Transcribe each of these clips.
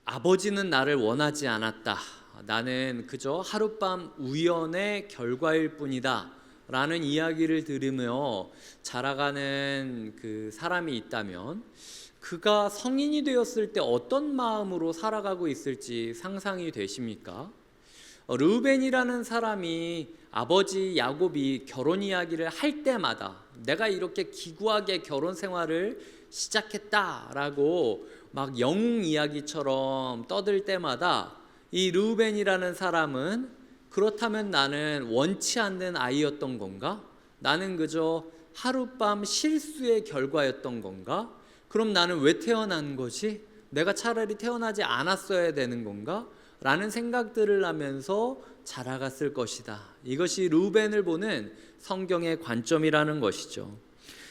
아버지는 나를 원하지 않았다. 나는 그저 하룻밤 우연의 결과일 뿐이다. 라는 이야기를 들으며 자라가는 그 사람이 있다면 그가 성인이 되었을 때 어떤 마음으로 살아가고 있을지 상상이 되십니까? 르우벤이라는 사람이 아버지 야곱이 결혼 이야기를 할 때마다 내가 이렇게 기구하게 결혼 생활을 시작했다라고 막 영웅 이야기처럼 떠들 때마다 이 르우벤이라는 사람은 그렇다면 나는 원치 않는 아이였던 건가? 나는 그저 하룻밤 실수의 결과였던 건가? 그럼 나는 왜 태어난 거지? 내가 차라리 태어나지 않았어야 되는 건가? 라는 생각들을 하면서 자라갔을 것이다. 이것이 르우벤을 보는 성경의 관점이라는 것이죠.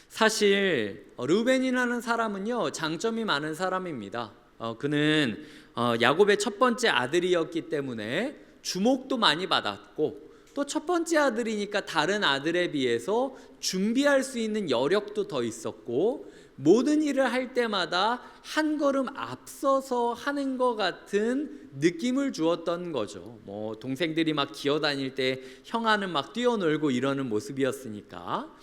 사실 르우벤이라는 사람은요, 장점이 많은 사람입니다. 그는 야곱의 첫 번째 아들이었기 때문에 주목도 많이 받았고, 또 첫 번째 아들이니까 다른 아들에 비해서 준비할 수 있는 여력도 더 있었고, 모든 일을 할 때마다 한 걸음 앞서서 하는 것 같은 느낌을 주었던 거죠. 뭐 동생들이 막 기어다닐 때 형아는 막 뛰어놀고 이러는 모습이었으니까.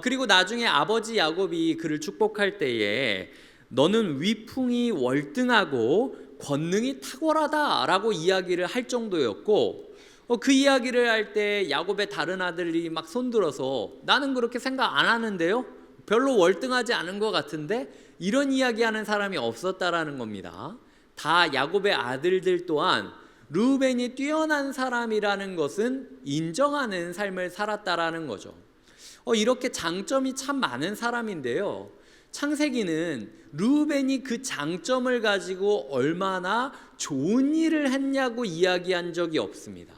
그리고 나중에 아버지 야곱이 그를 축복할 때에 너는 위풍이 월등하고 권능이 탁월하다라고 이야기를 할 정도였고, 그 이야기를 할 때 야곱의 다른 아들이 막 손들어서 나는 그렇게 생각 안 하는데요? 별로 월등하지 않은 것 같은데? 이런 이야기하는 사람이 없었다라는 겁니다. 다 야곱의 아들들 또한 르우벤이 뛰어난 사람이라는 것은 인정하는 삶을 살았다라는 거죠. 이렇게 장점이 참 많은 사람인데요, 창세기는 르우벤이 그 장점을 가지고 얼마나 좋은 일을 했냐고 이야기한 적이 없습니다.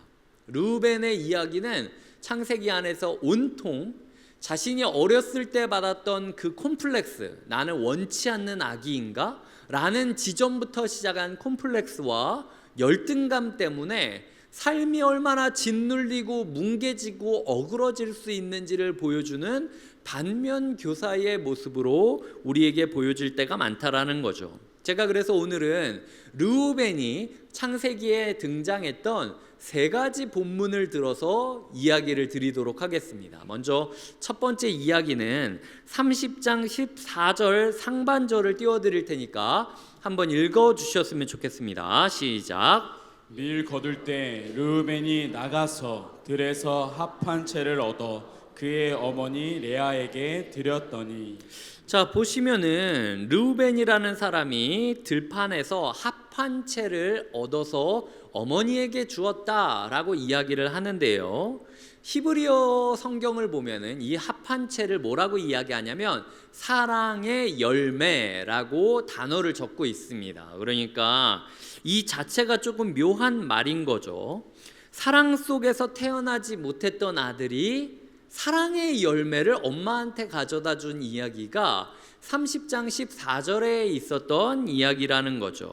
르우벤의 이야기는 창세기 안에서 온통 자신이 어렸을 때 받았던 그 콤플렉스, 나는 원치 않는 아기인가? 라는 지점부터 시작한 콤플렉스와 열등감 때문에 삶이 얼마나 짓눌리고 뭉개지고 어그러질 수 있는지를 보여주는 반면 교사의 모습으로 우리에게 보여질 때가 많다라는 거죠. 제가 그래서 오늘은 르우벤이 창세기에 등장했던 세 가지 본문을 들어서 이야기를 드리도록 하겠습니다. 먼저 첫 번째 이야기는 30장 14절 상반절을 띄워드릴 테니까 한번 읽어주셨으면 좋겠습니다. 시작. 밀 거둘 때 르우벤이 나가서 들에서 합 한 채를 얻어 그의 어머니 레아에게 드렸더니. 자, 보시면은 르우벤이라는 사람이 들판에서 합 한 채를 얻어서 어머니에게 주었다라고 이야기를 하는데요, 히브리어 성경을 보면은 이 합 한 채를 뭐라고 이야기하냐면 사랑의 열매라고 단어를 적고 있습니다. 그러니까 이 자체가 조금 묘한 말인 거죠. 사랑 속에서 태어나지 못했던 아들이 사랑의 열매를 엄마한테 가져다 준 이야기가 30장 14절에 있었던 이야기라는 거죠.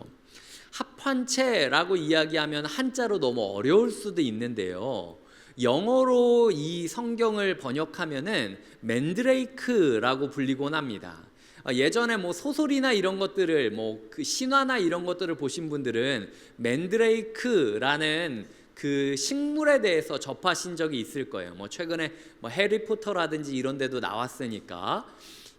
합한체라고 이야기하면 한자로 너무 어려울 수도 있는데요, 영어로 이 성경을 번역하면은 맨드레이크라고 불리곤 합니다. 예전에 뭐 소설이나 이런 것들을 그 신화나 이런 것들을 보신 분들은 맨드레이크라는 그 식물에 대해서 접하신 적이 있을 거예요. 최근에 해리포터라든지 이런 데도 나왔으니까.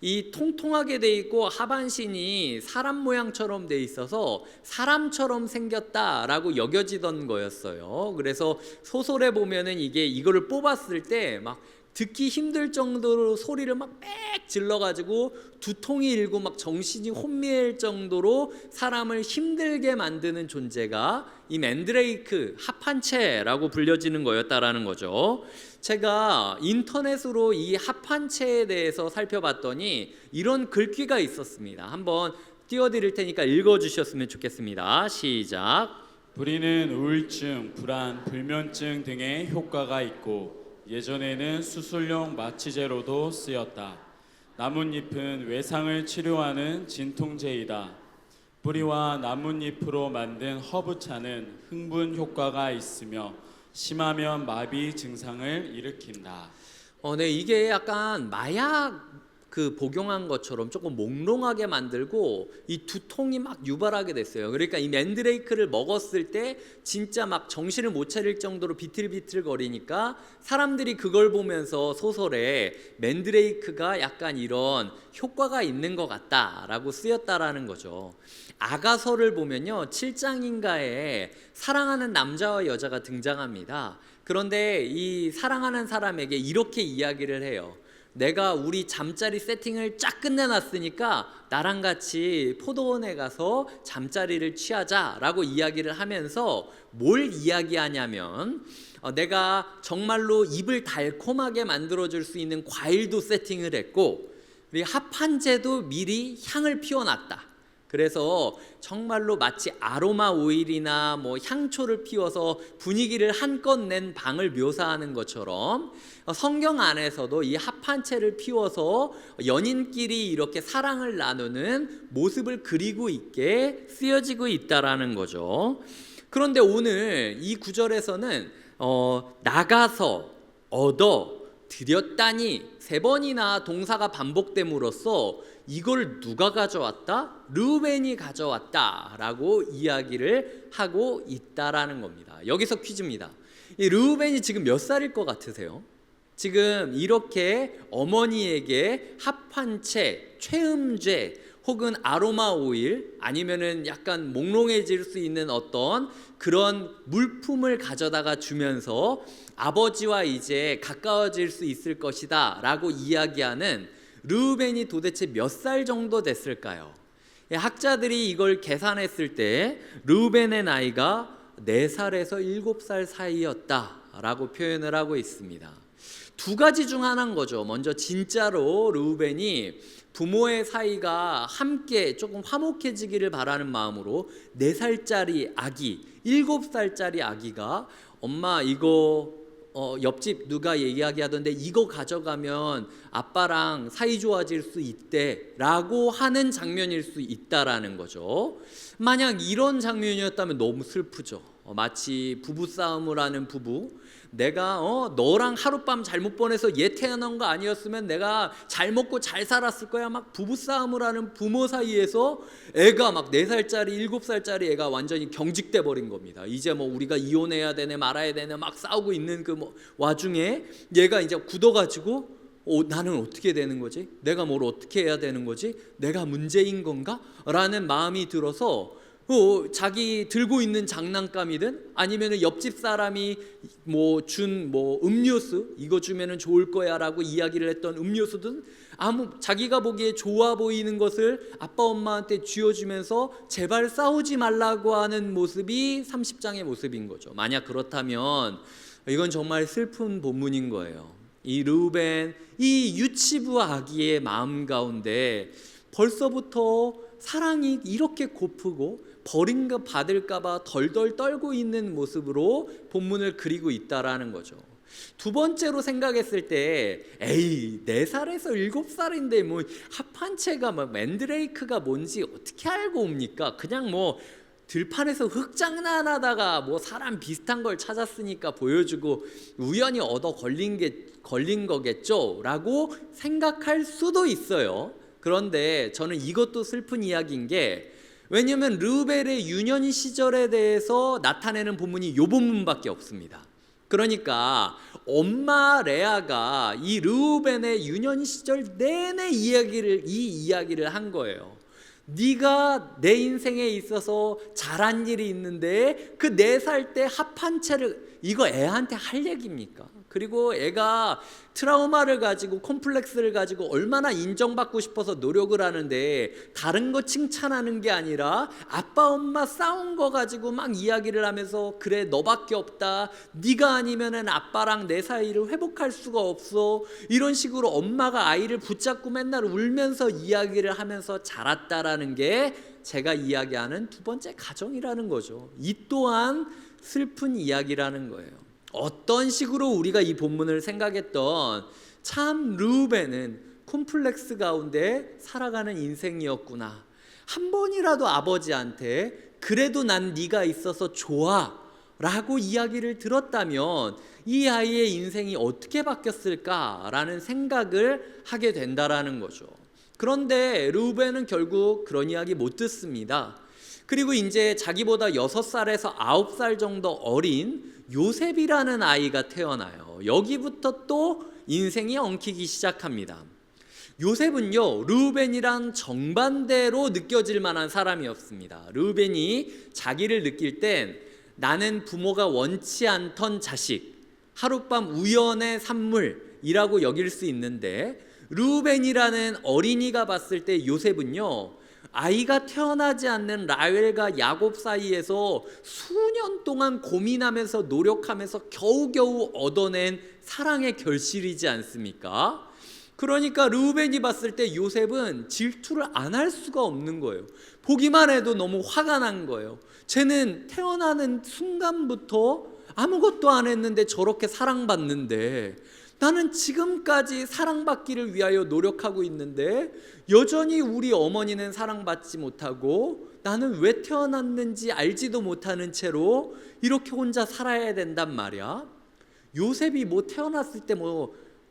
이 통통하게 돼 있고 하반신이 사람 모양처럼 돼 있어서 사람처럼 생겼다라고 여겨지던 거였어요. 그래서 소설에 보면은 이거를 뽑았을 때 막 듣기 힘들 정도로 소리를 막 빽 질러가지고 두통이 일고 막 정신이 혼미할 정도로 사람을 힘들게 만드는 존재가 이 맨드레이크, 합한체라고 불려지는 거였다라는 거죠. 제가 인터넷으로 이 합한체에 대해서 살펴봤더니 이런 글귀가 있었습니다. 한번 띄워드릴 테니까 읽어주셨으면 좋겠습니다. 시작. 뿌리는 우울증, 불안, 불면증 등의 효과가 있고 예전에는 수술용 마취제로도 쓰였다. 나뭇잎은 외상을 치료하는 진통제이다. 뿌리와 나뭇잎으로 만든 허브차는 흥분 효과가 있으며 심하면 마비 증상을 일으킨다. 네, 이게 약간 마약 그 복용한 것처럼 조금 몽롱하게 만들고 이 두통이 막 유발하게 됐어요. 그러니까 이 맨드레이크를 먹었을 때 진짜 막 정신을 못 차릴 정도로 비틀비틀 거리니까 사람들이 그걸 보면서 소설에 맨드레이크가 약간 이런 효과가 있는 것 같다라고 쓰였다라는 거죠. 아가서를 보면요, 7장인가에 사랑하는 남자와 여자가 등장합니다. 그런데 이 사랑하는 사람에게 이렇게 이야기를 해요. 내가 우리 잠자리 세팅을 쫙 끝내놨으니까 나랑 같이 포도원에 가서 잠자리를 취하자라고 이야기를 하면서 뭘 이야기하냐면 내가 정말로 입을 달콤하게 만들어줄 수 있는 과일도 세팅을 했고 그리고 합판제도 미리 향을 피워놨다. 그래서 정말로 마치 아로마 오일이나 뭐 향초를 피워서 분위기를 한껏 낸 방을 묘사하는 것처럼 성경 안에서도 이 합판체를 피워서 연인끼리 이렇게 사랑을 나누는 모습을 그리고 있게 쓰여지고 있다라는 거죠. 그런데 오늘 이 구절에서는 나가서 얻어 드렸다니 세 번이나 동사가 반복됨으로써 이걸 누가 가져왔다? 르우벤이 가져왔다라고 이야기를 하고 있다라는 겁니다. 여기서 퀴즈입니다. 이 르우벤이 지금 몇 살일 것 같으세요? 지금 이렇게 어머니에게 합판체, 최음죄 혹은 아로마 오일 아니면은 약간 몽롱해질 수 있는 어떤 그런 물품을 가져다가 주면서 아버지와 이제 가까워질 수 있을 것이다 라고 이야기하는 르우벤이 도대체 몇 살 정도 됐을까요? 학자들이 이걸 계산했을 때 르우벤의 나이가 4살에서 7살 사이였다라고 표현을 하고 있습니다. 두 가지 중 하나인 거죠. 먼저 진짜로 르우벤이 부모의 사이가 함께 조금 화목해지기를 바라는 마음으로 4살짜리 아기, 7살짜리 아기가 엄마 이거 옆집 누가 이야기하던데 이거 가져가면 아빠랑 사이 좋아질 수 있대 라고 하는 장면일 수 있다라는 거죠. 만약 이런 장면이었다면 너무 슬프죠. 마치 부부싸움을 하는 부부, 내가 너랑 하룻밤 잘못 보내서 얘 태어난 거 아니었으면 내가 잘 먹고 잘 살았을 거야. 막 부부싸움을 하는 부모 사이에서 애가 막 4살짜리 7살짜리 애가 완전히 경직돼 버린 겁니다. 이제 뭐 우리가 이혼해야 되네 말아야 되네 막 싸우고 있는 그 와중에 얘가 이제 굳어가지고 나는 어떻게 되는 거지? 내가 뭘 어떻게 해야 되는 거지? 내가 문제인 건가? 라는 마음이 들어서 자기 들고 있는 장난감이든 아니면 옆집 사람이 준 음료수 이거 주면은 좋을 거야라고 이야기를 했던 음료수든 자기가 보기에 좋아 보이는 것을 아빠 엄마한테 쥐어주면서 제발 싸우지 말라고 하는 모습이 30장의 모습인 거죠. 만약 그렇다면 이건 정말 슬픈 본문인 거예요. 이 르우벤, 이 유치부 아기의 마음 가운데 벌써부터 사랑이 이렇게 고프고 버림가 받을까봐 덜덜 떨고 있는 모습으로 본문을 그리고 있다라는 거죠. 두 번째로 생각했을 때 에이 4살에서 7살인데 뭐 합판체가 막 맨드레이크가 뭔지 어떻게 알고 옵니까? 그냥 들판에서 흙장난하다가 사람 비슷한 걸 찾았으니까 보여주고 우연히 얻어 걸린 거겠죠? 라고 생각할 수도 있어요. 그런데 저는 이것도 슬픈 이야기인 게 왜냐하면 르우벤의 유년 시절에 대해서 나타내는 본문이 요 본문밖에 없습니다. 그러니까 엄마 레아가 이 르우벤의 유년 시절 내내 이 이야기를 한 거예요. 네가 내 인생에 있어서 잘한 일이 있는데 그 4살 때 합판체를 이거 애한테 할 얘기입니까? 그리고 애가 트라우마를 가지고 콤플렉스를 가지고 얼마나 인정받고 싶어서 노력을 하는데 다른 거 칭찬하는 게 아니라 아빠 엄마 싸운 거 가지고 막 이야기를 하면서 그래 너밖에 없다, 네가 아니면은 아빠랑 내 사이를 회복할 수가 없어, 이런 식으로 엄마가 아이를 붙잡고 맨날 울면서 이야기를 하면서 자랐다라는 게 제가 이야기하는 두 번째 가정이라는 거죠. 이 또한 슬픈 이야기라는 거예요. 어떤 식으로 우리가 이 본문을 생각했던 참 르우벤은 콤플렉스 가운데 살아가는 인생이었구나. 한 번이라도 아버지한테 그래도 난 네가 있어서 좋아 라고 이야기를 들었다면 이 아이의 인생이 어떻게 바뀌었을까라는 생각을 하게 된다라는 거죠. 그런데 르우벤은 결국 그런 이야기 못 듣습니다. 그리고 이제 자기보다 6살에서 9살 정도 어린 요셉이라는 아이가 태어나요. 여기부터 또 인생이 엉키기 시작합니다. 요셉은요, 르우벤이랑 정반대로 느껴질 만한 사람이었습니다. 르우벤이 자기를 느낄 땐 나는 부모가 원치 않던 자식, 하룻밤 우연의 산물이라고 여길 수 있는데, 르우벤이라는 어린이가 봤을 때 요셉은요, 아이가 태어나지 않는 라헬과 야곱 사이에서 수년 동안 고민하면서 노력하면서 겨우겨우 얻어낸 사랑의 결실이지 않습니까? 그러니까 르우벤이 봤을 때 요셉은 질투를 안 할 수가 없는 거예요. 보기만 해도 너무 화가 난 거예요. 쟤는 태어나는 순간부터 아무것도 안 했는데 저렇게 사랑받는데, 나는 지금까지 사랑받기를 위하여 노력하고 있는데 여전히 우리 어머니는 사랑받지 못하고 나는 왜 태어났는지 알지도 못하는 채로 이렇게 혼자 살아야 된단 말이야. 요셉이 태어났을 때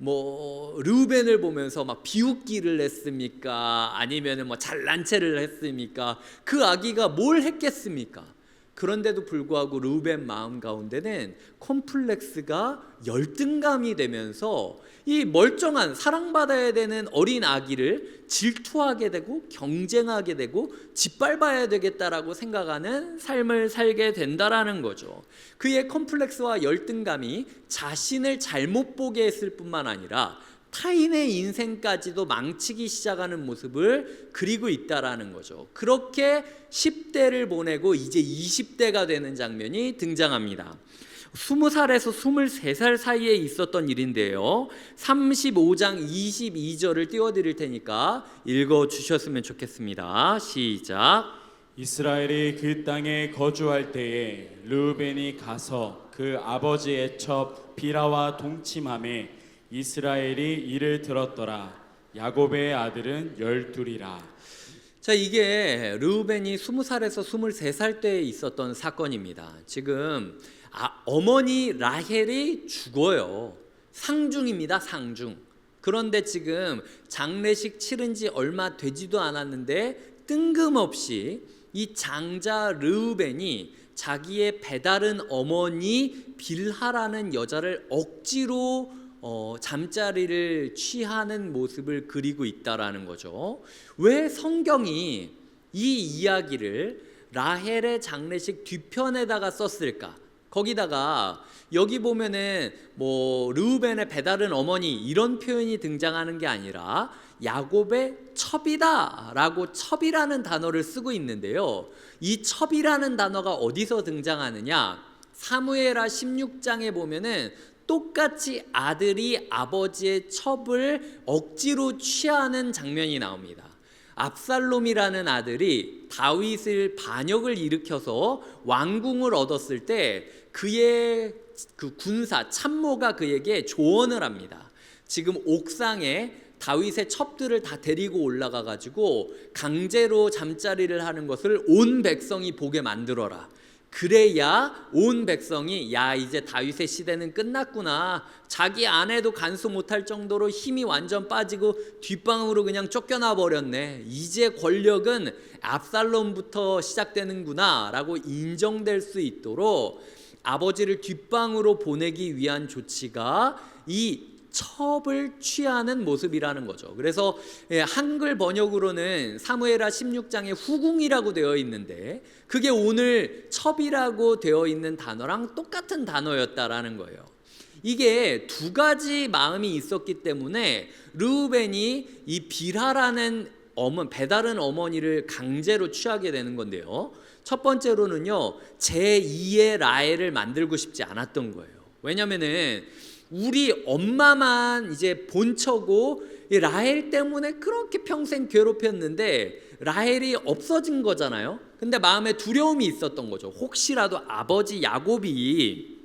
르우벤을 보면서 막 비웃기를 했습니까? 아니면 잘난 체를 했습니까? 그 아기가 뭘 했겠습니까? 그런데도 불구하고 르우벤 마음 가운데는 콤플렉스가 열등감이 되면서 이 멀쩡한 사랑받아야 되는 어린 아기를 질투하게 되고 경쟁하게 되고 짓밟아야 되겠다라고 생각하는 삶을 살게 된다라는 거죠. 그의 콤플렉스와 열등감이 자신을 잘못 보게 했을 뿐만 아니라 타인의 인생까지도 망치기 시작하는 모습을 그리고 있다라는 거죠. 그렇게 10대를 보내고 이제 20대가 되는 장면이 등장합니다. 20살에서 23살 사이에 있었던 일인데요. 35장 22절을 띄워드릴 테니까 읽어주셨으면 좋겠습니다. 시작. 이스라엘이 그 땅에 거주할 때에 르우벤이 가서 그 아버지의 첩 비라와 동침함에 이스라엘이 이를 들었더라. 야곱의 아들은 12이라. 자, 이게 르우벤이 20살에서 23살 때에 있었던 사건입니다. 지금 어머니 라헬이 죽어요. 상중입니다. 상중. 그런데 지금 장례식 치른 지 얼마 되지도 않았는데 뜬금없이 이 장자 르우벤이 자기의 배다른 어머니 빌하라는 여자를 억지로 잠자리를 취하는 모습을 그리고 있다라는 거죠. 왜 성경이 이 이야기를 라헬의 장례식 뒤편에다가 썼을까? 거기다가 여기 보면은 르우벤의 배다른 어머니 이런 표현이 등장하는 게 아니라 야곱의 첩이다 라고 첩이라는 단어를 쓰고 있는데요. 이 첩이라는 단어가 어디서 등장하느냐? 사무엘하 16장에 보면은 똑같이 아들이 아버지의 첩을 억지로 취하는 장면이 나옵니다. 압살롬이라는 아들이 다윗을 반역을 일으켜서 왕궁을 얻었을 때 그의 그 군사 참모가 그에게 조언을 합니다. 지금 옥상에 다윗의 첩들을 다 데리고 올라가 가지고 강제로 잠자리를 하는 것을 온 백성이 보게 만들어라. 그래야 온 백성이 야 이제 다윗의 시대는 끝났구나, 자기 아내도 간수 못할 정도로 힘이 완전 빠지고 뒷방으로 그냥 쫓겨나 버렸네, 이제 권력은 압살롬부터 시작되는구나 라고 인정될 수 있도록 아버지를 뒷방으로 보내기 위한 조치가 이 첩을 취하는 모습이라는 거죠. 그래서 한글 번역으로는 사무엘하 16장에 후궁이라고 되어 있는데 그게 오늘 첩이라고 되어 있는 단어랑 똑같은 단어였다라는 거예요. 이게 두 가지 마음이 있었기 때문에 르우벤이 이 빌하라는 배다른 어머니를 강제로 취하게 되는 건데요. 첫 번째로는요, 제2의 라헬을 만들고 싶지 않았던 거예요. 왜냐면은 우리 엄마만 이제 본처고 라헬 때문에 그렇게 평생 괴롭혔는데 라헬이 없어진 거잖아요. 근데 마음에 두려움이 있었던 거죠. 혹시라도 아버지 야곱이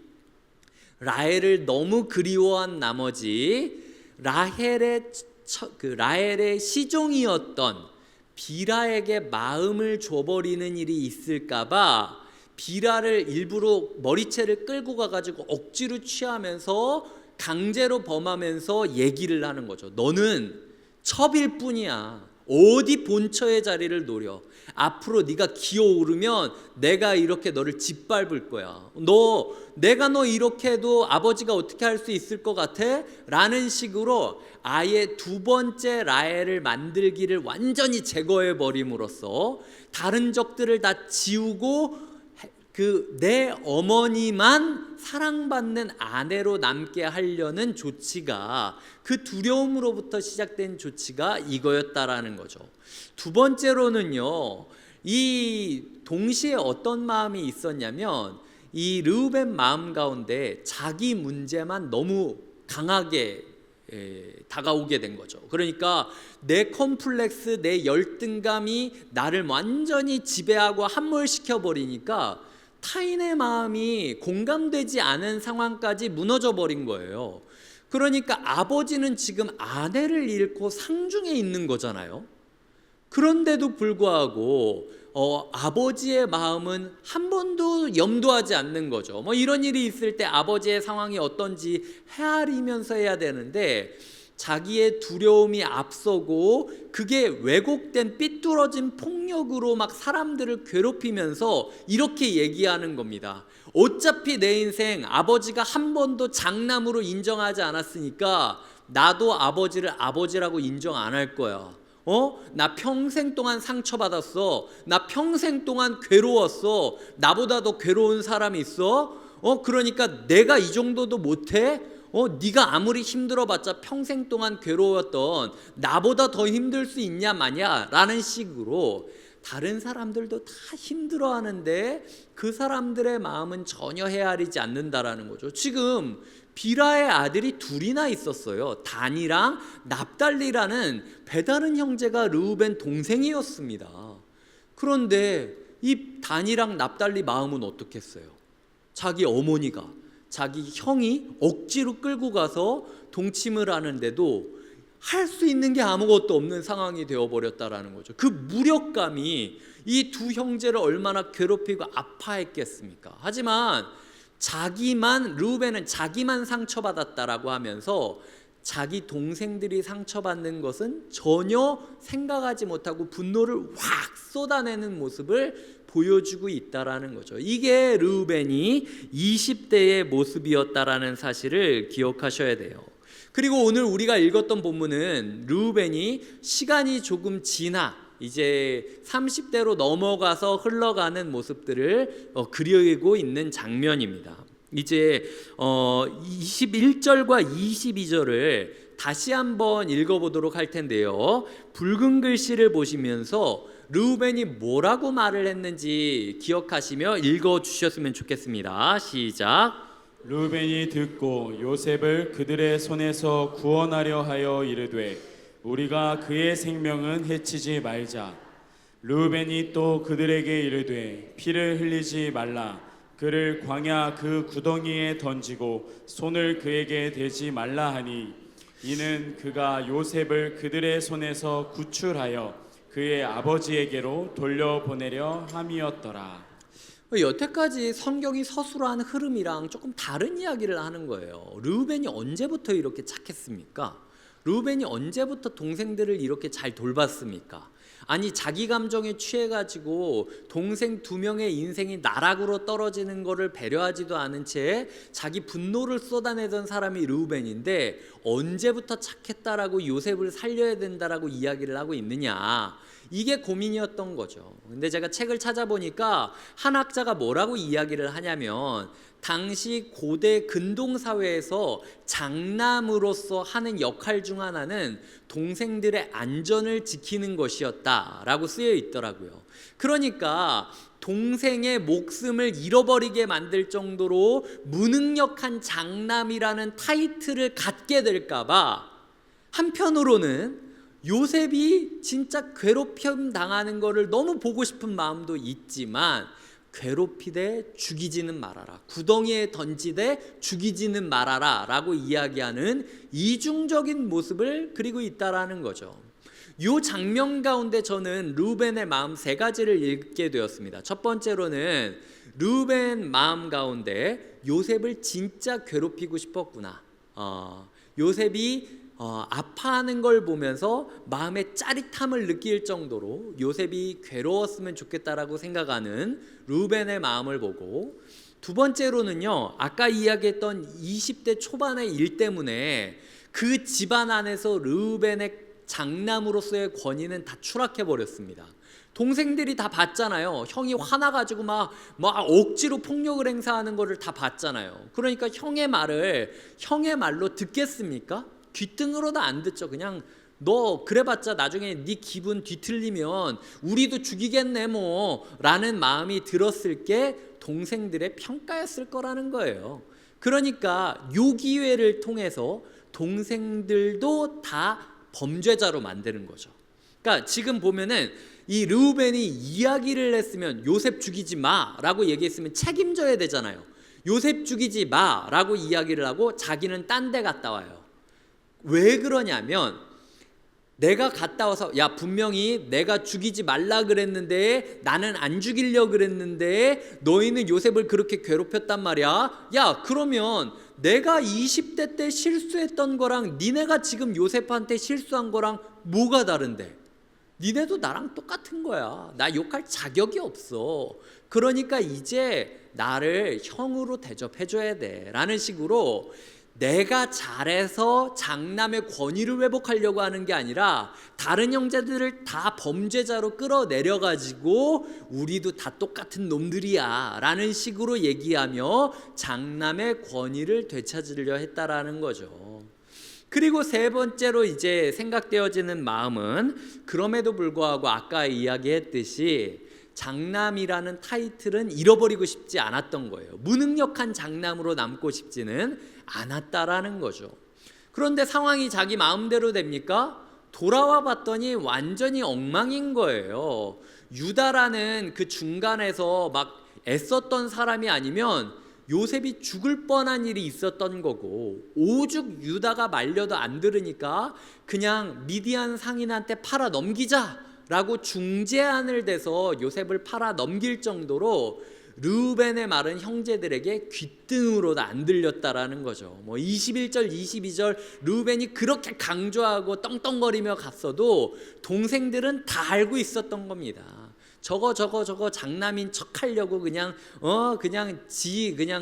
라헬을 너무 그리워한 나머지 라헬의 시종이었던 빌하에게 마음을 줘버리는 일이 있을까봐 비라를 일부러 머리채를 끌고 가가지고 억지로 취하면서 강제로 범하면서 얘기를 하는 거죠. 너는 첩일 뿐이야. 어디 본처의 자리를 노려. 앞으로 네가 기어오르면 내가 이렇게 너를 짓밟을 거야. 내가 너 이렇게 해도 아버지가 어떻게 할 수 있을 것 같아? 라는 식으로 아예 두 번째 라헬을 만들기를 완전히 제거해 버림으로써 다른 적들을 다 지우고 내 어머니만 사랑받는 아내로 남게 하려는 조치가, 그 두려움으로부터 시작된 조치가 이거였다라는 거죠. 두 번째로는요, 이 동시에 어떤 마음이 있었냐면 이 르우벤 마음 가운데 자기 문제만 너무 강하게 다가오게 된 거죠. 그러니까 내 컴플렉스, 내 열등감이 나를 완전히 지배하고 함몰시켜 버리니까 타인의 마음이 공감되지 않은 상황까지 무너져 버린 거예요. 그러니까 아버지는 지금 아내를 잃고 상중에 있는 거잖아요. 그런데도 불구하고 아버지의 마음은 한 번도 염두하지 않는 거죠. 이런 일이 있을 때 아버지의 상황이 어떤지 헤아리면서 해야 되는데 자기의 두려움이 앞서고 그게 왜곡된 삐뚤어진 폭력으로 막 사람들을 괴롭히면서 이렇게 얘기하는 겁니다. 어차피 내 인생 아버지가 한 번도 장남으로 인정하지 않았으니까 나도 아버지를 아버지라고 인정 안 할 거야. 나 평생 동안 상처받았어. 나 평생 동안 괴로웠어. 나보다 더 괴로운 사람이 있어? 그러니까 내가 이 정도도 못해? 네가 아무리 힘들어봤자 평생 동안 괴로웠던 나보다 더 힘들 수 있냐 마냐 라는 식으로 다른 사람들도 다 힘들어하는데 그 사람들의 마음은 전혀 헤아리지 않는다라는 거죠. 지금 비라의 아들이 둘이나 있었어요. 단이랑 납달리라는 배다른 형제가 르우벤 동생이었습니다. 그런데 이 단이랑 납달리 마음은 어떻겠어요? 자기 어머니가, 자기 형이 억지로 끌고 가서 동침을 하는데도 할 수 있는 게 아무것도 없는 상황이 되어버렸다라는 거죠. 그 무력감이 이 두 형제를 얼마나 괴롭히고 아파했겠습니까? 하지만 르우벤은 자기만 상처받았다라고 하면서 자기 동생들이 상처받는 것은 전혀 생각하지 못하고 분노를 확 쏟아내는 모습을 보여주고 있다라는 거죠. 이게 르우벤이 20대의 모습이었다라는 사실을 기억하셔야 돼요. 그리고 오늘 우리가 읽었던 본문은 르우벤이 시간이 조금 지나 이제 30대로 넘어가서 흘러가는 모습들을 그리고 있는 장면입니다. 이제 21절과 22절을 다시 한번 읽어보도록 할 텐데요. 붉은 글씨를 보시면서 르우벤이 뭐라고 말을 했는지 기억하시며 읽어주셨으면 좋겠습니다. 시작. 르우벤이 듣고 요셉을 그들의 손에서 구원하려 하여 이르되 우리가 그의 생명은 해치지 말자. 르우벤이 또 그들에게 이르되 피를 흘리지 말라. 그를 광야 그 구덩이에 던지고 손을 그에게 대지 말라 하니 이는 그가 요셉을 그들의 손에서 구출하여 그의 아버지에게로 돌려보내려 함이었더라. 여태까지 성경이 서술한 흐름이랑 조금 다른 이야기를 하는 거예요. 르우벤이 언제부터 이렇게 착했습니까? 르우벤이 언제부터 동생들을 이렇게 잘 돌봤습니까? 아니 자기 감정에 취해가지고 동생 두 명의 인생이 나락으로 떨어지는 거를 배려하지도 않은 채 자기 분노를 쏟아내던 사람이 르우벤인데 언제부터 착했다라고 요셉을 살려야 된다라고 이야기를 하고 있느냐, 이게 고민이었던 거죠. 근데 제가 책을 찾아보니까 한 학자가 뭐라고 이야기를 하냐면 당시 고대 근동사회에서 장남으로서 하는 역할 중 하나는 동생들의 안전을 지키는 것이었다라고 쓰여 있더라고요. 그러니까 동생의 목숨을 잃어버리게 만들 정도로 무능력한 장남이라는 타이틀을 갖게 될까봐 한편으로는 요셉이 진짜 괴롭힘 당하는 거를 너무 보고 싶은 마음도 있지만 괴롭히되 죽이지는 말아라, 구덩이에 던지되 죽이지는 말아라 라고 이야기하는 이중적인 모습을 그리고 있다라는 거죠. 이 장면 가운데 저는 르우벤의 마음 세 가지를 읽게 되었습니다. 첫 번째로는 르우벤 마음 가운데 요셉을 진짜 괴롭히고 싶었구나. 요셉이 아파하는 걸 보면서 마음의 짜릿함을 느낄 정도로 요셉이 괴로웠으면 좋겠다라고 생각하는 르우벤의 마음을 보고, 두 번째로는요, 아까 이야기했던 20대 초반의 일 때문에 그 집안 안에서 르우벤의 장남으로서의 권위는 다 추락해 버렸습니다. 동생들이 다 봤잖아요. 형이 화나가지고 막 억지로 폭력을 행사하는 거를 다 봤잖아요. 그러니까 형의 말로 듣겠습니까? 귀등으로도 안 듣죠. 그냥 너 그래봤자 나중에 네 기분 뒤틀리면 우리도 죽이겠네 뭐 라는 마음이 들었을 게 동생들의 평가였을 거라는 거예요. 그러니까 요 기회를 통해서 동생들도 다 범죄자로 만드는 거죠. 그러니까 지금 보면은 이 르우벤이 이야기를 했으면 요셉 죽이지 마라고 얘기했으면 책임져야 되잖아요. 요셉 죽이지 마라고 이야기를 하고 자기는 딴 데 갔다 와요. 왜 그러냐면 내가 갔다 와서 야 분명히 내가 죽이지 말라 그랬는데 나는 안 죽이려고 그랬는데 너희는 요셉을 그렇게 괴롭혔단 말이야. 야 그러면 내가 20대 때 실수했던 거랑 니네가 지금 요셉한테 실수한 거랑 뭐가 다른데? 니네도 나랑 똑같은 거야. 나 욕할 자격이 없어. 그러니까 이제 나를 형으로 대접해줘야 돼 라는 식으로 내가 잘해서 장남의 권위를 회복하려고 하는 게 아니라 다른 형제들을 다 범죄자로 끌어내려가지고 우리도 다 똑같은 놈들이야 라는 식으로 얘기하며 장남의 권위를 되찾으려 했다라는 거죠. 그리고 세 번째로 이제 생각되어지는 마음은 그럼에도 불구하고 아까 이야기했듯이 장남이라는 타이틀은 잃어버리고 싶지 않았던 거예요. 무능력한 장남으로 남고 싶지는 않았다라는 거죠. 그런데 상황이 자기 마음대로 됩니까? 돌아와 봤더니 완전히 엉망인 거예요. 유다라는 그 중간에서 막 애썼던 사람이 아니면 요셉이 죽을 뻔한 일이 있었던 거고, 오죽 유다가 말려도 안 들으니까 그냥 미디안 상인한테 팔아 넘기자라고 중재안을 대서 요셉을 팔아 넘길 정도로 르우벤의 말은 형제들에게 귓등으로도 안 들렸다라는 거죠. 21절 22절 르우벤이 그렇게 강조하고 떵떵거리며 갔어도 동생들은 다 알고 있었던 겁니다. 저거 장남인 척하려고 그냥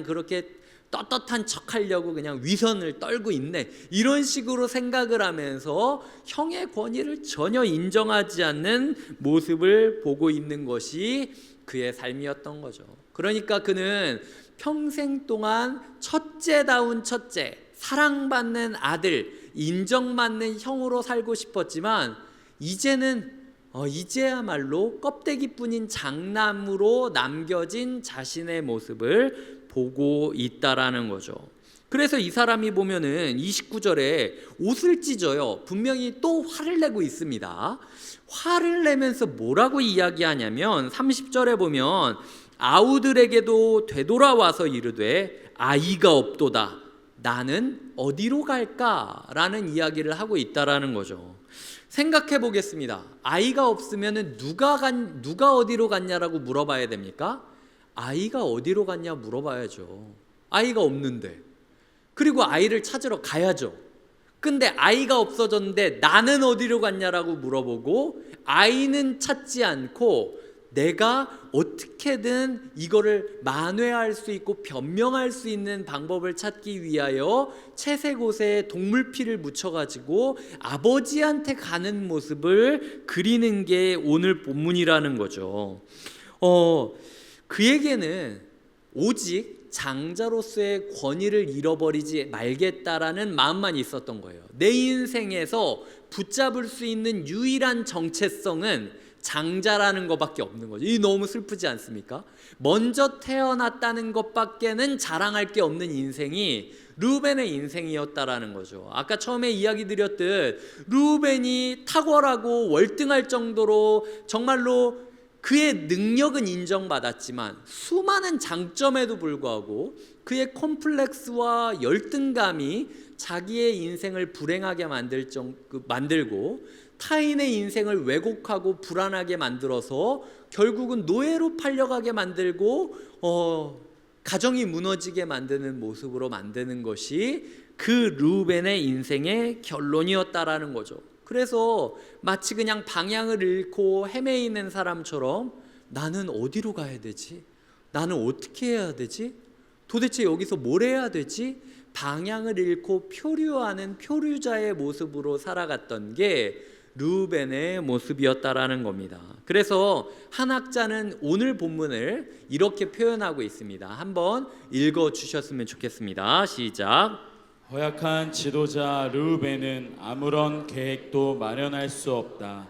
그렇게 떳떳한 척하려고 그냥 위선을 떨고 있네 이런 식으로 생각을 하면서 형의 권위를 전혀 인정하지 않는 모습을 보고 있는 것이 그의 삶이었던 거죠. 그러니까 그는 평생 동안 첫째다운 첫째, 사랑받는 아들, 인정받는 형으로 살고 싶었지만 이제야말로 껍데기뿐인 장남으로 남겨진 자신의 모습을 보고 있다라는 거죠. 그래서 이 사람이 보면은 29절에 옷을 찢어요. 분명히 또 화를 내고 있습니다. 화를 내면서 뭐라고 이야기하냐면 30절에 보면 아우들에게도 되돌아와서 이르되 아이가 없도다. 나는 어디로 갈까? 라는 이야기를 하고 있다라는 거죠. 생각해 보겠습니다. 아이가 없으면 누가 어디로 갔냐라고 물어봐야 됩니까? 아이가 어디로 갔냐 물어봐야죠. 아이가 없는데. 그리고 아이를 찾으러 가야죠. 근데 아이가 없어졌는데 나는 어디로 갔냐라고 물어보고 아이는 찾지 않고 내가 어떻게든 이거를 만회할 수 있고 변명할 수 있는 방법을 찾기 위하여 채색 옷에 동물 피를 묻혀가지고 아버지한테 가는 모습을 그리는 게 오늘 본문이라는 거죠. 그에게는 오직 장자로서의 권위를 잃어버리지 말겠다라는 마음만 있었던 거예요. 내 인생에서 붙잡을 수 있는 유일한 정체성은 장자라는 것밖에 없는 거죠. 이 너무 슬프지 않습니까? 먼저 태어났다는 것밖에는 자랑할 게 없는 인생이 르우벤의 인생이었다라는 거죠. 아까 처음에 이야기 드렸듯 르우벤이 탁월하고 월등할 정도로 정말로 그의 능력은 인정받았지만 수많은 장점에도 불구하고 그의 콤플렉스와 열등감이 자기의 인생을 불행하게 만들고 타인의 인생을 왜곡하고 불안하게 만들어서 결국은 노예로 팔려가게 만들고 가정이 무너지게 만드는 모습으로 만드는 것이 그 르우벤의 인생의 결론이었다라는 거죠. 그래서 마치 그냥 방향을 잃고 헤매이는 사람처럼 나는 어디로 가야 되지? 나는 어떻게 해야 되지? 도대체 여기서 뭘 해야 되지? 방향을 잃고 표류하는 표류자의 모습으로 살아갔던 게 르우벤의 모습이었다라는 겁니다. 그래서 한 학자는 오늘 본문을 이렇게 표현하고 있습니다. 한번 읽어주셨으면 좋겠습니다. 시작. 허약한 지도자 르우벤은 아무런 계획도 마련할 수 없다.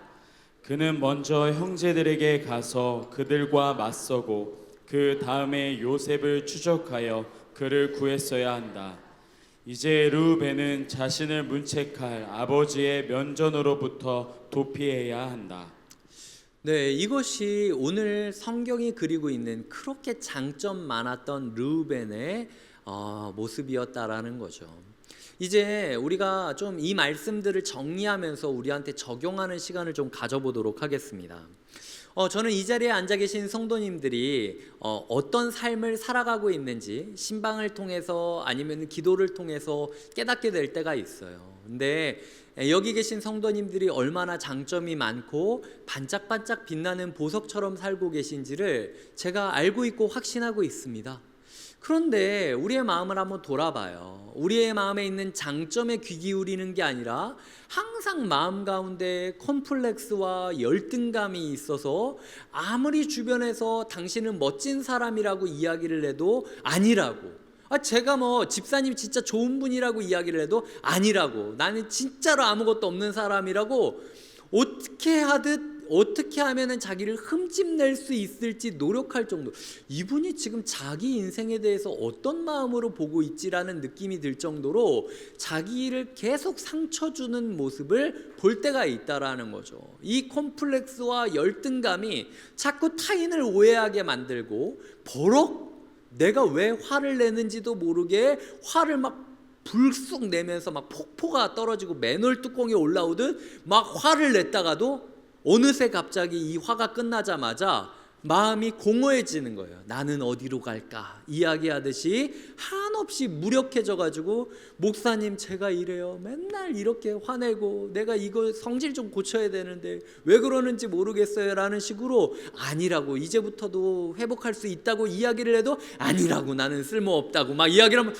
그는 먼저 형제들에게 가서 그들과 맞서고 그 다음에 요셉을 추적하여 그를 구했어야 한다. 이제 르우벤은 자신을 문책할 아버지의 면전으로부터 도피해야 한다. 네, 이것이 오늘 성경이 그리고 있는 그렇게 장점 많았던 르우벤의 모습이었다라는 거죠. 이제 우리가 좀 이 말씀들을 정리하면서 우리한테 적용하는 시간을 좀 가져보도록 하겠습니다. 저는 이 자리에 앉아 계신 성도님들이 어떤 삶을 살아가고 있는지 신방을 통해서 아니면 기도를 통해서 깨닫게 될 때가 있어요. 근데 여기 계신 성도님들이 얼마나 장점이 많고 반짝반짝 빛나는 보석처럼 살고 계신지를 제가 알고 있고 확신하고 있습니다. 그런데 우리의 마음을 한번 돌아봐요. 우리의 마음에 있는 장점에 귀 기울이는 게 아니라 항상 마음 가운데 컴플렉스와 열등감이 있어서 아무리 주변에서 당신은 멋진 사람이라고 이야기를 해도 아니라고, 제가 집사님 진짜 좋은 분이라고 이야기를 해도 아니라고, 나는 진짜로 아무것도 없는 사람이라고 어떻게 하면은 자기를 흠집낼 수 있을지 노력할 정도. 이분이 지금 자기 인생에 대해서 어떤 마음으로 보고 있지라는 느낌이 들 정도로 자기를 계속 상처 주는 모습을 볼 때가 있다라는 거죠. 이 콤플렉스와 열등감이 자꾸 타인을 오해하게 만들고 버럭 내가 왜 화를 내는지도 모르게 화를 막 불쑥 내면서 막 폭포가 떨어지고 맨홀 뚜껑이 올라오듯 막 화를 냈다가도 어느새 갑자기 이 화가 끝나자마자 마음이 공허해지는 거예요. 나는 어디로 갈까 이야기하듯이 한없이 무력해져 가지고 목사님 제가 이래요. 맨날 이렇게 화내고 내가 이거 성질 좀 고쳐야 되는데 왜 그러는지 모르겠어요 라는 식으로 아니라고, 이제부터도 회복할 수 있다고 이야기를 해도 아니라고, 나는 쓸모없다고 막 이야기를 하면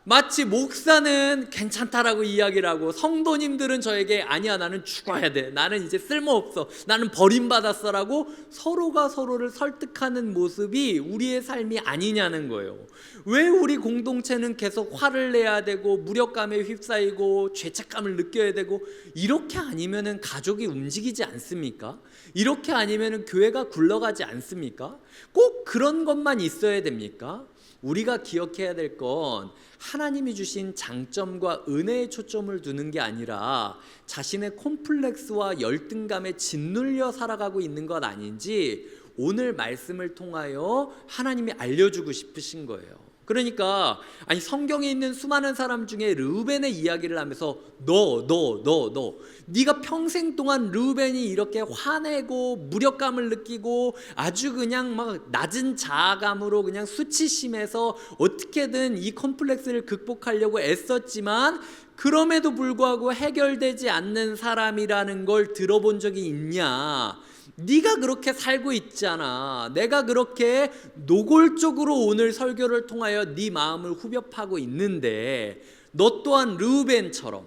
마치 목사는 괜찮다라고 이야기를 하고 성도님들은 저에게 아니야 나는 죽어야 돼, 나는 이제 쓸모없어, 나는 버림받았어 라고 서로가 서로를 설득하는 모습이 우리의 삶이 아니냐는 거예요. 왜 우리 공동체는 계속 화를 내야 되고 무력감에 휩싸이고 죄책감을 느껴야 되고, 이렇게 아니면은 가족이 움직이지 않습니까? 이렇게 아니면은 교회가 굴러가지 않습니까? 꼭 그런 것만 있어야 됩니까? 우리가 기억해야 될 건 하나님이 주신 장점과 은혜에 초점을 두는 게 아니라 자신의 콤플렉스와 열등감에 짓눌려 살아가고 있는 것 아닌지 오늘 말씀을 통하여 하나님이 알려주고 싶으신 거예요. 그러니까 성경에 있는 수많은 사람 중에 르우벤의 이야기를 하면서 네가 평생 동안 르우벤이 이렇게 화내고 무력감을 느끼고 아주 그냥 막 낮은 자아감으로 그냥 수치심에서 어떻게든 이 컴플렉스를 극복하려고 애썼지만 그럼에도 불구하고 해결되지 않는 사람이라는 걸 들어본 적이 있냐? 네가 그렇게 살고 있잖아. 내가 그렇게 노골적으로 오늘 설교를 통하여 네 마음을 후벼파고 있는데 너 또한 르우벤처럼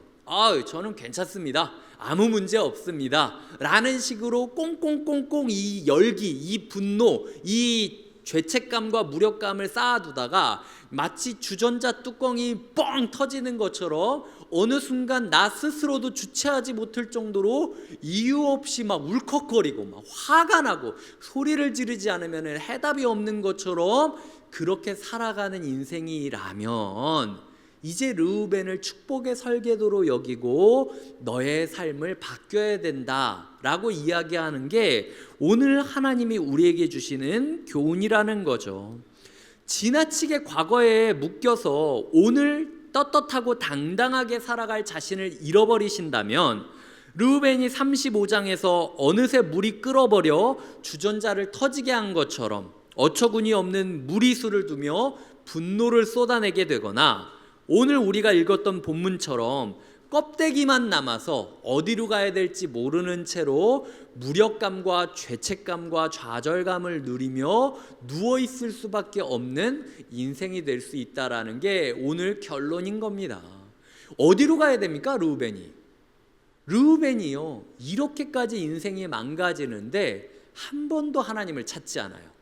저는 괜찮습니다, 아무 문제 없습니다 라는 식으로 꽁꽁꽁꽁 이 열기, 이 분노, 이 죄책감과 무력감을 쌓아두다가 마치 주전자 뚜껑이 뻥 터지는 것처럼 어느 순간 나 스스로도 주체하지 못할 정도로 이유 없이 막 울컥거리고 막 화가 나고 소리를 지르지 않으면 해답이 없는 것처럼 그렇게 살아가는 인생이라면 이제 르우벤을 축복의 설계도로 여기고 너의 삶을 바뀌어야 된다라고 이야기하는 게 오늘 하나님이 우리에게 주시는 교훈이라는 거죠. 지나치게 과거에 묶여서 오늘 떳떳하고 당당하게 살아갈 자신을 잃어버리신다면 르우벤이 35장에서 어느새 물이 끓어버려 주전자를 터지게 한 것처럼 어처구니 없는 무리수를 두며 분노를 쏟아내게 되거나, 오늘 우리가 읽었던 본문처럼 껍데기만 남아서 어디로 가야 될지 모르는 채로 무력감과 죄책감과 좌절감을 누리며 누워있을 수밖에 없는 인생이 될 수 있다라는 게 오늘 결론인 겁니다. 어디로 가야 됩니까? 르우벤이요, 이렇게까지 인생이 망가지는데 한 번도 하나님을 찾지 않아요.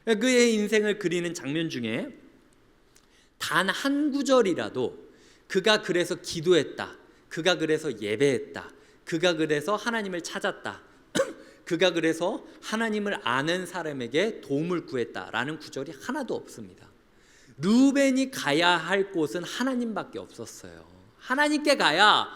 그의 인생을 그리는 장면 중에 단 한 구절이라도 그가 그래서 기도했다, 그가 그래서 예배했다, 그가 그래서 하나님을 찾았다, 그가 그래서 하나님을 아는 사람에게 도움을 구했다라는 구절이 하나도 없습니다. 르우벤이 가야 할 곳은 하나님밖에 없었어요. 하나님께 가야,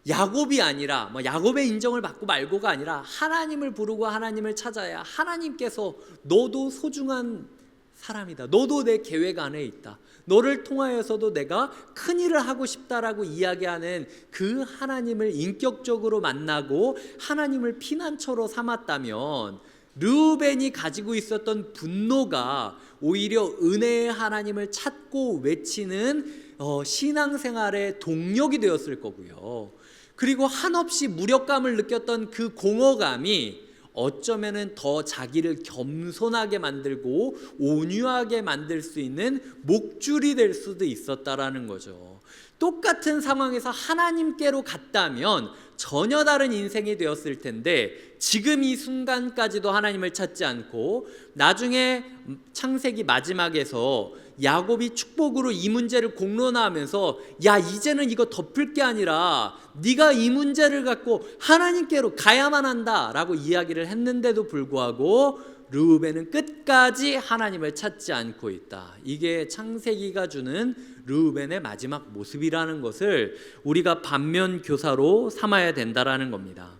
야곱이 아니라 야곱의 인정을 받고 말고가 아니라 하나님을 부르고 하나님을 찾아야 하나님께서 너도 소중한 사람이다, 너도 내 계획 안에 있다, 너를 통하여서도 내가 큰 일을 하고 싶다라고 이야기하는 그 하나님을 인격적으로 만나고 하나님을 피난처로 삼았다면, 르우벤이 가지고 있었던 분노가 오히려 은혜의 하나님을 찾고 외치는 신앙생활의 동력이 되었을 거고요. 그리고 한없이 무력감을 느꼈던 그 공허감이 어쩌면은 더 자기를 겸손하게 만들고 온유하게 만들 수 있는 목줄이 될 수도 있었다라는 거죠. 똑같은 상황에서 하나님께로 갔다면 전혀 다른 인생이 되었을 텐데, 지금 이 순간까지도 하나님을 찾지 않고 나중에 창세기 마지막에서 야곱이 축복으로 이 문제를 공론화하면서, 야, 이제는 이거 덮을 게 아니라 네가 이 문제를 갖고 하나님께로 가야만 한다라고 이야기를 했는데도 불구하고 르우벤은 끝까지 하나님을 찾지 않고 있다. 이게 창세기가 주는 르우벤의 마지막 모습이라는 것을 우리가 반면 교사로 삼아야 된다라는 겁니다.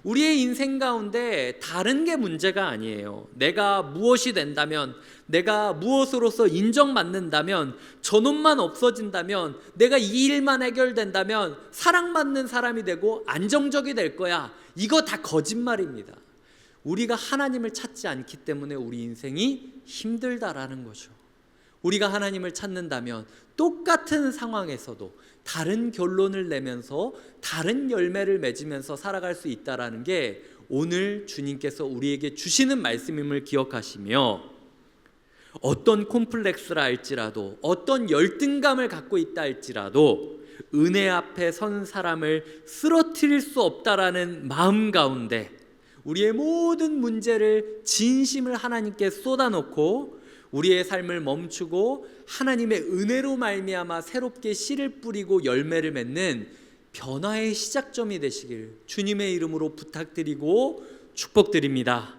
우리의 인생 가운데 다른 게 문제가 아니에요. 내가 무엇이 된다면, 내가 무엇으로서 인정받는다면, 저놈만 없어진다면, 내가 이 일만 해결된다면 사랑받는 사람이 되고 안정적이 될 거야. 이거 다 거짓말입니다. 우리가 하나님을 찾지 않기 때문에 우리 인생이 힘들다라는 거죠. 우리가 하나님을 찾는다면 똑같은 상황에서도 다른 결론을 내면서 다른 열매를 맺으면서 살아갈 수 있다라는 게 오늘 주님께서 우리에게 주시는 말씀임을 기억하시며, 어떤 콤플렉스라 할지라도, 어떤 열등감을 갖고 있다 할지라도 은혜 앞에 선 사람을 쓰러뜨릴 수 없다라는 마음 가운데 우리의 모든 문제를 진심을 하나님께 쏟아놓고 우리의 삶을 멈추고 하나님의 은혜로 말미암아 새롭게 씨를 뿌리고 열매를 맺는 변화의 시작점이 되시길 주님의 이름으로 부탁드리고 축복드립니다.